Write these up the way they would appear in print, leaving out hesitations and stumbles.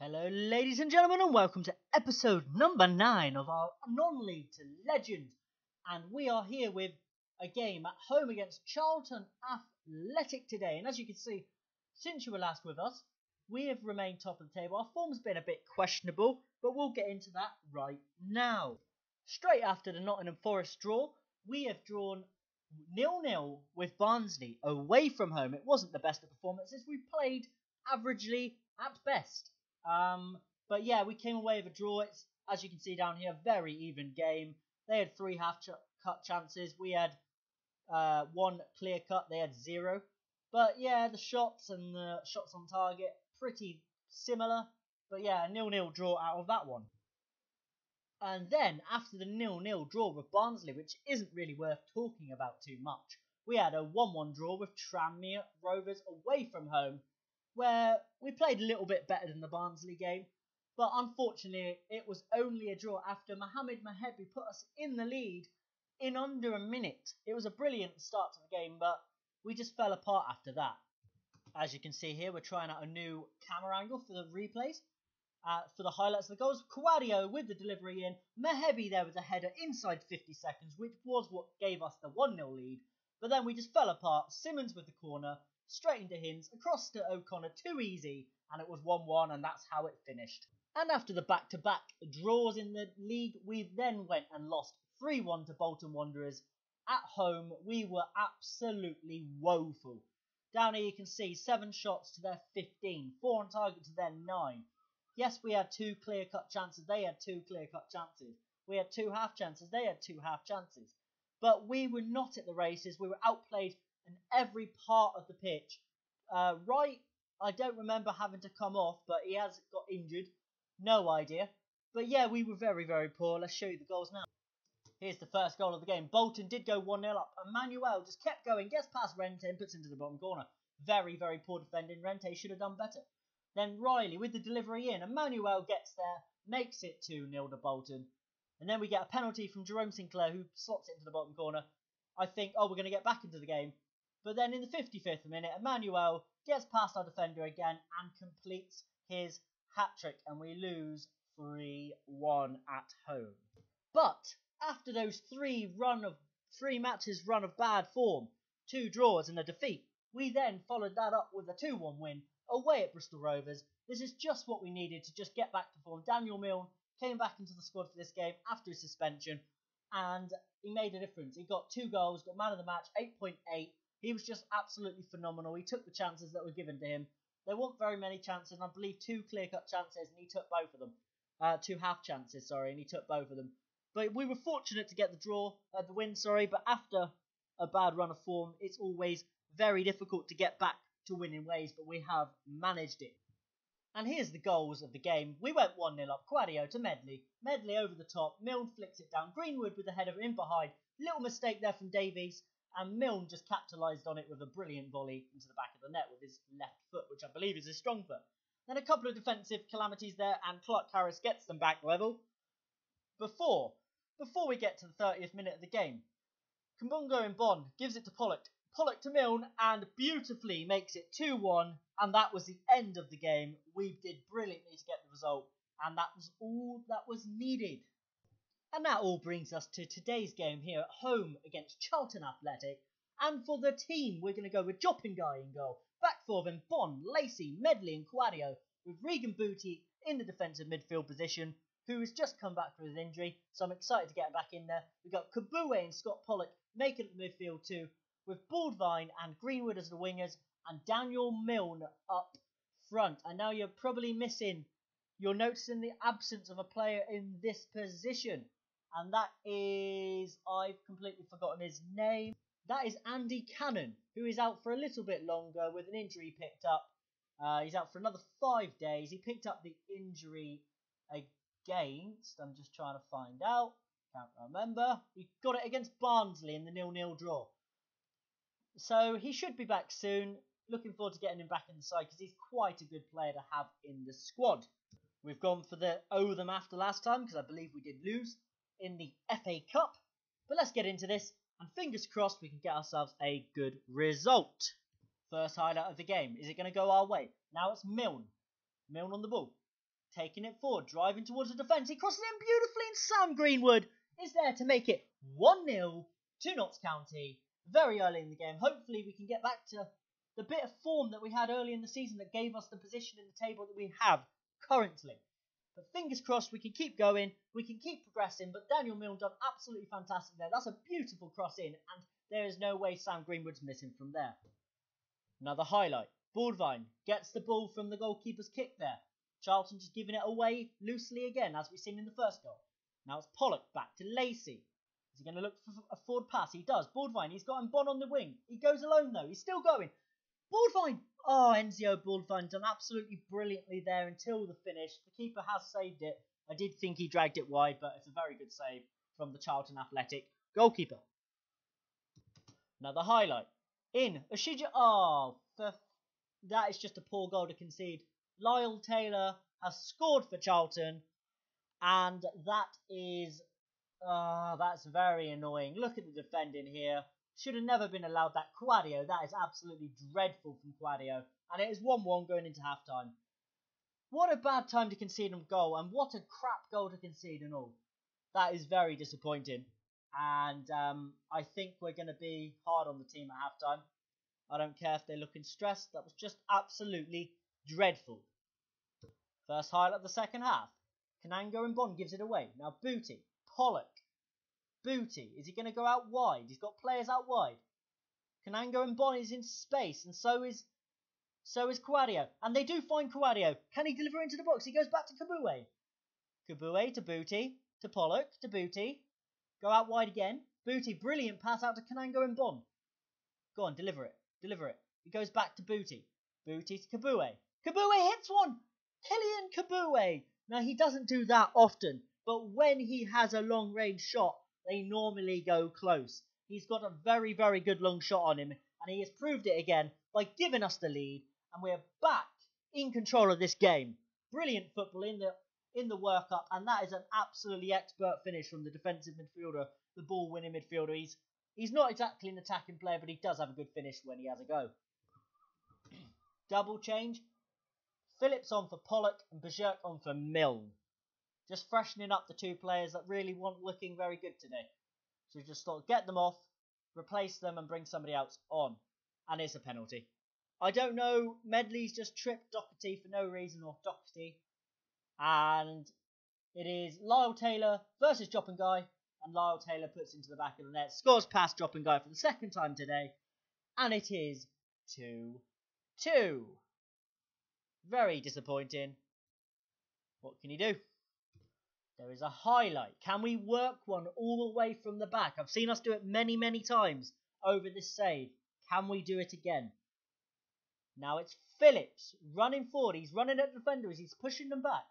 Hello, ladies and gentlemen, and welcome to episode number 9 of our Non-League to Legend. And we are here with a game at home against Charlton Athletic today. And as you can see, since you were last with us, we have remained top of the table. Our form's been a bit questionable, but we'll get into that right now. Straight after the Nottingham Forest draw, we have drawn 0-0 with Barnsley away from home. It wasn't the best of performances. We played averagely at best. But yeah, we came away with a draw. It's, as you can see down here, a very even game. They had 3 half-cut chances. We had 1 clear cut. They had 0. But yeah, the shots and the shots on target, pretty similar. But yeah, a 0-0 draw out of that one. And then, after the 0-0 draw with Barnsley, which isn't really worth talking about too much, we had a 1-1 draw with Tranmere Rovers away from home, where we played a little bit better than the Barnsley game, but unfortunately it was only a draw after Mohamed Mehebi put us in the lead in under a minute. It was a brilliant start to the game, but we just fell apart after that. As you can see here, we're trying out a new camera angle for the replays. For the highlights of the goals, Quadio with the delivery in, Mehebi there with the header inside 50 seconds, which was what gave us the 1-0 lead. But then we just fell apart. Simmons with the corner, straight into Hinds, across to O'Connor, too easy, and it was 1-1, and that's how it finished. And after the back-to-back draws in the league, we then went and lost 3-1 to Bolton Wanderers. At home, we were absolutely woeful. Down here you can see 7 shots to their 15, 4 on target to their 9. Yes, we had 2 clear-cut chances. They had 2 clear-cut chances. We had 2 half chances. They had 2 half chances. But we were not at the races. We were outplayed in every part of the pitch. Wright, I don't remember having to come off, but he has got injured. No idea. But yeah, we were very, very poor. Let's show you the goals now. Here's the first goal of the game. Bolton did go 1-0 up. Emmanuel just kept going, gets past Rente and puts into the bottom corner. Very, very poor defending. Rente should have done better. Then Riley with the delivery in. Emmanuel gets there, makes it 2-0 to Bolton. And then we get a penalty from Jerome Sinclair, who slots it into the bottom corner. I think, we're going to get back into the game. But then in the 55th minute, Emmanuel gets past our defender again and completes his hat-trick. And we lose 3-1 at home. But after those 3 matches run of bad form, 2 draws and a defeat, we then followed that up with a 2-1 win away at Bristol Rovers. This is just what we needed to just get back to form. Daniel Milne came back into the squad for this game after his suspension, and he made a difference. He got 2 goals, got man of the match, 8.8. He was just absolutely phenomenal. He took the chances that were given to him. There weren't very many chances, and I believe 2 clear-cut chances, and he took both of them. 2 half chances, and he took both of them. But we were fortunate to get the win, but after a bad run of form, it's always very difficult to get back to winning ways, but we have managed it. And here's the goals of the game. We went 1-0 up. Quadio to Medley. Medley over the top. Milne flicks it down. Greenwood with the header in behind. Little mistake there from Davies. And Milne just capitalised on it with a brilliant volley into the back of the net with his left foot, which I believe is his strong foot. Then a couple of defensive calamities there, and Clark Harris gets them back level. Before we get to the 30th minute of the game, Kumbungo in Bond gives it to Pollock. Pollock to Milne, and beautifully makes it 2-1, and that was the end of the game. We did brilliantly to get the result, and that was all that was needed. And that all brings us to today's game here at home against Charlton Athletic. And for the team, we're going to go with Jopingai in goal. Back four then Bond, Lacey, Medley and Quadio, with Regan Booty in the defensive midfield position, who has just come back from his injury, so I'm excited to get him back in there. We've got Kabue and Scott Pollock making it the midfield too, with Baldvine and Greenwood as the wingers, and Daniel Milne up front. And now you're noticing the absence of a player in this position. And that is, I've completely forgotten his name. That is Andy Cannon, who is out for a little bit longer with an injury he picked up. He's out for another 5 days. He picked up the injury against, I'm just trying to find out, can't remember. He got it against Barnsley in the 0-0 draw. So he should be back soon. Looking forward to getting him back in the side because he's quite a good player to have in the squad. We've gone for the owe them after last time because I believe we did lose in the FA Cup. But let's get into this, and fingers crossed we can get ourselves a good result. First highlight of the game. Is it going to go our way? Now it's Milne. Milne on the ball. taking it forward, driving towards the defence. He crosses it in beautifully, and Sam Greenwood is there to make it 1-0 to Notts County very early in the game. Hopefully we can get back to the bit of form that we had early in the season that gave us the position in the table that we have currently. But fingers crossed we can keep going, we can keep progressing, but Daniel Milne done absolutely fantastic there. That's a beautiful cross in, and there is no way Sam Greenwood's missing from there. Another highlight. Baldwin gets the ball from the goalkeeper's kick there. Charlton just giving it away loosely again, as we've seen in the first goal. Now it's Pollock back to Lacey. Is he going to look for a forward pass? He does. Baldwin, he's got Mbon on the wing. He goes alone though. He's still going. Baldwin! Oh, Enzio Baldwin done absolutely brilliantly there until the finish. The keeper has saved it. I did think he dragged it wide, but it's a very good save from the Charlton Athletic goalkeeper. Another highlight. In Ashija. Oh, that is just a poor goal to concede. Lyle Taylor has scored for Charlton, and that's very annoying. Look at the defending here. Should have never been allowed that. Quadio, that is absolutely dreadful from Quadio. And it is 1-1 going into half-time. What a bad time to concede a goal, and what a crap goal to concede and all. That is very disappointing. And I think we're going to be hard on the team at half-time. I don't care if they're looking stressed. That was just absolutely dreadful. First highlight of the second half. Kananga and Bond gives it away. Now Booty. Pollock. Booty. Is he going to go out wide? He's got players out wide. Kananga and Bond is in space, and so is Quadio. And they do find Quadio. Can he deliver into the box? He goes back to Kabue. Kabue to Booty. To Pollock. To Booty. Go out wide again. Booty. Brilliant pass out to Kananga and Bond. Go on, deliver it. Deliver it. He goes back to Booty. Booty to Kabue. Kabue hits one! Kylian Kabue! Now, he doesn't do that often, but when he has a long-range shot, they normally go close. He's got a very, very good long shot on him, and he has proved it again by giving us the lead, and we're back in control of this game. Brilliant football in the workup, and that is an absolutely expert finish from the defensive midfielder, the ball-winning midfielder. He's not exactly an attacking player, but he does have a good finish when he has a go. Double change. Phillips on for Pollock and Bergerk on for Milne. Just freshening up the two players that really weren't looking very good today. So just thought, get them off, replace them and bring somebody else on. And it's a penalty. I don't know, Medley's just tripped Doherty for no reason, or Doherty. And it is Lyle Taylor versus Joppenguy. And Lyle Taylor puts into the back of the net, scores past Joppenguy for the second time today. And it is 2-2. Very disappointing. What can you do? There is a highlight. Can we work one all the way from the back? I've seen us do it many, many times over this save. Can we do it again? Now it's Phillips running forward. He's running at defenders. He's pushing them back.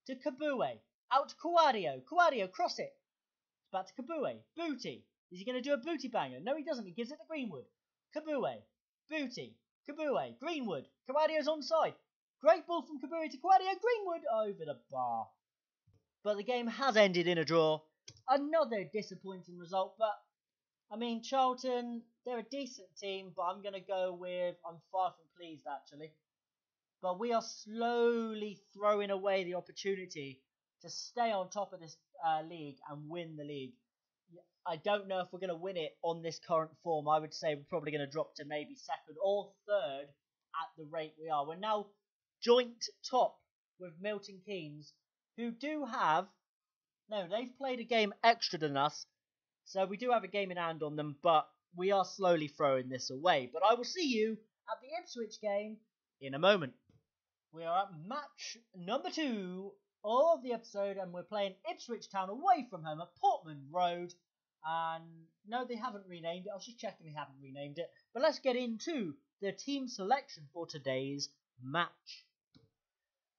To Kabue. Out to Quadio. Quadio, cross it. It's back to Kabue. Booty. Is he going to do a Booty banger? No, he doesn't. He gives it to Greenwood. Kabue. Booty. Kabue. Greenwood. Quadio's onside. Great ball from Kabue to Quadio. Greenwood over the bar. But the game has ended in a draw. Another disappointing result. But, I mean, Charlton, they're a decent team. But I'm going to go with, I'm far from pleased, actually. But we are slowly throwing away the opportunity to stay on top of this league and win the league. I don't know if we're going to win it on this current form. I would say we're probably going to drop to maybe second or third at the rate we are. We're now joint top with Milton Keynes, who do have... No, they've played a game extra than us. So we do have a game in hand on them, but we are slowly throwing this away. But I will see you at the Ipswich game in a moment. We are at match number 2 of the episode, and we're playing Ipswich Town away from home at Portman Road. And no, they haven't renamed it. I was just checking they haven't renamed it. But let's get into the team selection for today's match.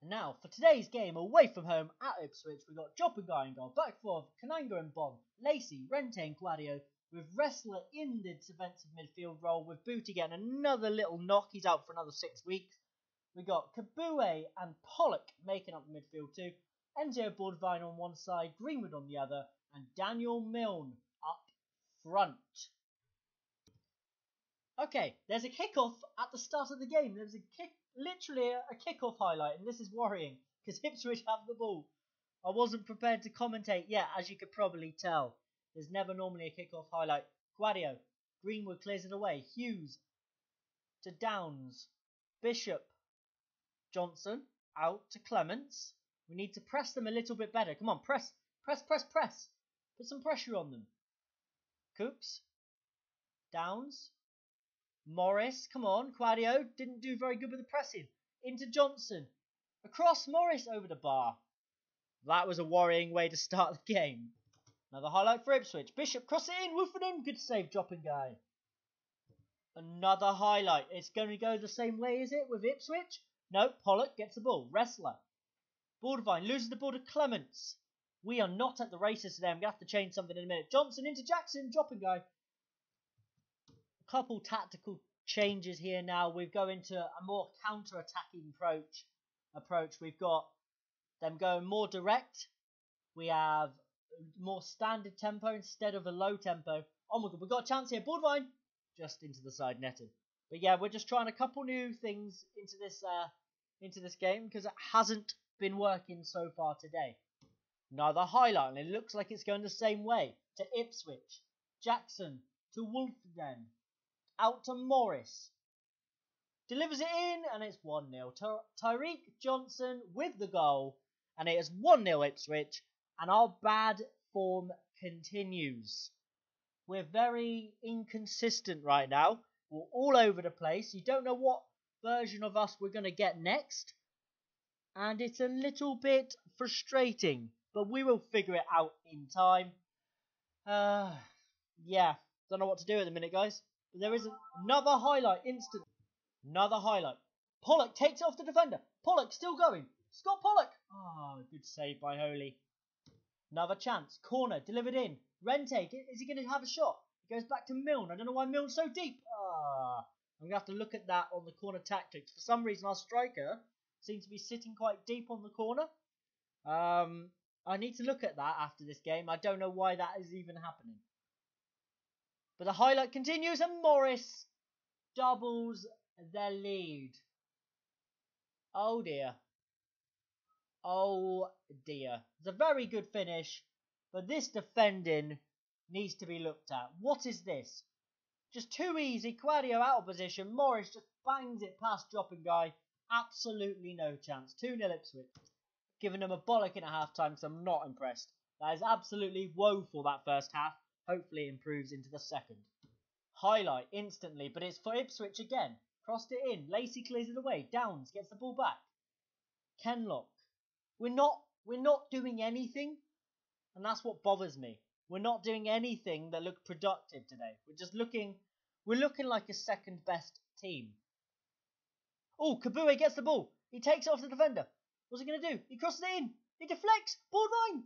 Now, for today's game away from home at Ipswich, we've got Joppenguy in goal, back four of Kananga and Bond, Lacey, Rente and Quadio, with Wrestler in the defensive midfield role, with Booty getting another little knock. He's out for another 6 weeks. We got Kabue and Pollock making up the midfield too. Enzio Baldwin on one side, Greenwood on the other, and Daniel Milne up front. Okay, there's a kick-off at the start of the game. There's a literally a kickoff highlight, and this is worrying because Ipswich have the ball. I wasn't prepared to commentate yet, as you could probably tell. There's never normally a kickoff highlight. Guadio, Greenwood clears it away. Hughes to Downs. Bishop, Johnson out to Clements. We need to press them a little bit better. Come on, press. Put some pressure on them. Cooks, Downs, Morris, come on. Guadio didn't do very good with the pressing. Into Johnson. Across Morris over the bar. That was a worrying way to start the game. Another highlight for Ipswich. Bishop cross it in. Woofing in. Good save, dropping guy. Another highlight. It's going to go the same way, is it, with Ipswich? No, Pollock gets the ball. Wrestler. Baldwin loses the ball to Clements. We are not at the races today. I'm going to have to change something in a minute. Johnson into Jackson. Dropping guy. A couple tactical changes here now. We go into a more counter-attacking approach. We've got them going more direct. We have more standard tempo instead of a low tempo. Oh my god, we've got a chance here. Baldwin just into the side netting. But yeah, we're just trying a couple new things into this game because it hasn't been working so far today. Another highlight, and it looks like it's going the same way to Ipswich. Jackson to Wolfden. Out to Morris. Delivers it in, and it's 1-0. Tyreek Johnson with the goal, and it is 1-0 Ipswich, and our bad form continues. We're very inconsistent right now. We're all over the place. You don't know what version of us we're going to get next, and it's a little bit frustrating, but we will figure it out in time. Yeah, don't know what to do at the minute, guys. But there is another highlight instantly. Another highlight. Pollock takes it off the defender. Pollock still going. Scott Pollock. Oh, good save by Holy. Another chance. Corner delivered in. Rente. Is he going to have a shot? It goes back to Milne. I don't know why Milne's so deep. I'm going to have to look at that on the corner tactics. For some reason, our striker seems to be sitting quite deep on the corner. I need to look at that after this game. I don't know why that is even happening. But the highlight continues, and Morris doubles the lead. Oh dear. Oh dear. It's a very good finish, but this defending needs to be looked at. What is this? Just too easy. Guadio out of position. Morris just bangs it past dropping guy. Absolutely no chance. 2-0 Ipswich. Giving them a bollock at half time, so I'm not impressed. That is absolutely woeful, that first half. Hopefully it improves into the second. Highlight instantly, but it's for Ipswich again. Crossed it in. Lacey clears it away. Downs gets the ball back. Kenlock. We're not doing anything, and that's what bothers me. We're not doing anything that looked productive today. We're looking like a second best team. Oh, Kabue gets the ball. He takes it off the defender. What's he going to do? He crosses it in. He deflects. Baldwin.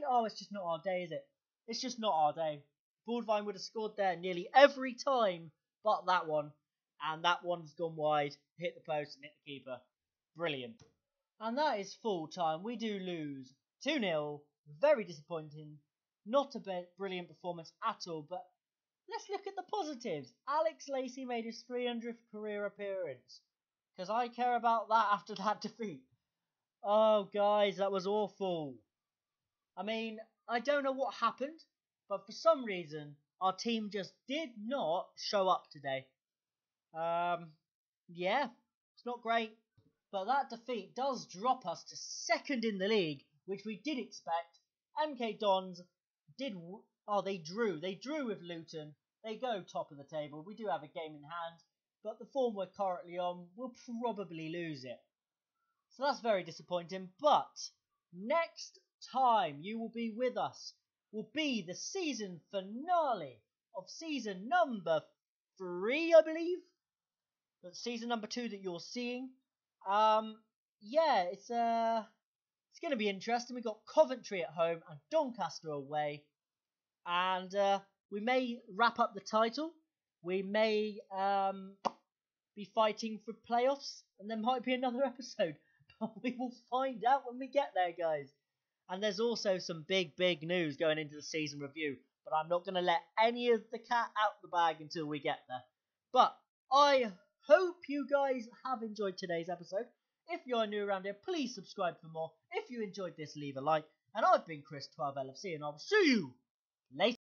Oh, it's just not our day, is it? It's just not our day. Baldwin would have scored there nearly every time but that one. And that one's gone wide, hit the post and hit the keeper. Brilliant. And that is full time. We do lose 2-0. Very disappointing. Not a brilliant performance at all. But let's look at the positives. Alex Lacey made his 300th career appearance. Because I care about that after that defeat. Oh, guys, that was awful. I mean, I don't know what happened. But for some reason, our team just did not show up today. Yeah, it's not great. But that defeat does drop us to second in the league, which we did expect. MK Dons they drew. They drew with Luton. They go top of the table. We do have a game in hand, but the form we're currently on, we'll probably lose it. So that's very disappointing. But next time you will be with us will be the season finale of season number 3, I believe. That's season number 2 that you're seeing. Yeah, it's going to be interesting. We've got Coventry at home and Doncaster away. And we may wrap up the title. We may be fighting for playoffs. And there might be another episode. But we will find out when we get there, guys. And there's also some big news going into the season review. But I'm not going to let any of the cat out the bag until we get there. But I hope you guys have enjoyed today's episode. If you're new around here, please subscribe for more. If you enjoyed this, leave a like. And I've been Chris12LFC, and I'll see you